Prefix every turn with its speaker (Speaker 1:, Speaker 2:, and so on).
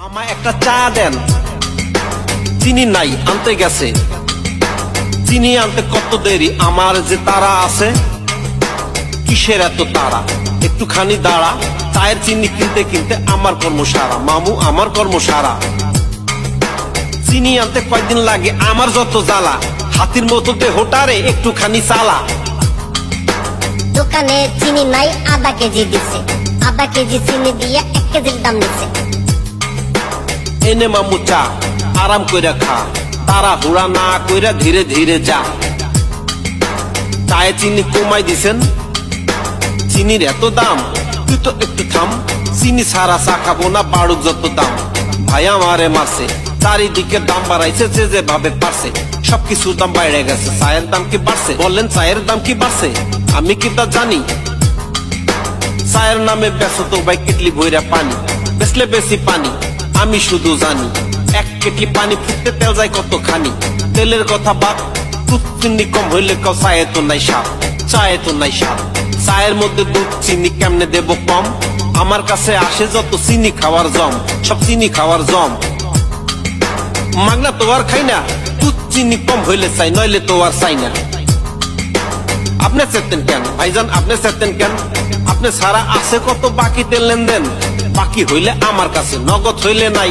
Speaker 1: আমায় একটা চা দেন, চিনি নাই আনতে গেছে, চিনি আনতে কত দেরি, আমার যে তারা আছে, কিসের এত তারা, একটুখানি দাঁড়া, চায়ের চিনি কিনতে কিনতে আমার কর্ম সারা, মামু আমার কর্ম সারা। চিনি আনতে কয়দিন লাগে আমার যত জ্বালা, হাতির মতো দেহটারে একটুখানি চালা।
Speaker 2: দোকানে চিনি নাই আধা কেজি দিছে, আধা কেজি চিনি দিয়ে 1 কেজির দাম নিছে।
Speaker 1: এনে মামু চা, আরাম কইরা খা, তারা হুড়া না কইরা ধীরে ধীরে যা। চায়ে চিনি কমাই দিছেন, চিনির এত দাম, তুই তো একটু থাম, চিনি ছাড়া চা খাবো না, বাড়ুক যত দাম। ভাই আমারে মারছে, চারিদিকে দাম বাড়াইছে, যে যেভাবে পারছে, সবকিছুর দাম বাইরে গেছে, চায়ের দাম কি বাড়ছে? বললেন চায়ের দাম কি বাড়ছে? আমি কি তা জানি? চায়ের নামে বেচো তো ভাই কেটলি ভইরা পানি, বেচলে বেশি পানি আমি শুধু জানি। 1 কেটলি পানি ফুটতে তেল যায় কতখানি, তেলের কথা বাদ, দুধ চিনি কম হইলে কাউ চায়ে তো নাই স্বাদ, চায়ে তো নাই স্বাদ। চায়ের মধ্যে দুধ চিনি কেমনে দেব কম? আমার কাছে আসে যত চিনি খাওয়ার জম, সব চিনি খাওয়ার জম। মাগনা তো আর খাই না, দুধ চিনি কম হইলে চাই, নইলে তো আর চাই না। আপনি চেতেন কেন ভাইজান, আপনি চেতেন কেন? আপনি সারা আছে কত বাকিতে লেনদেন, বাকি হইলে আমার কাছে, নগদ হইলে নাই।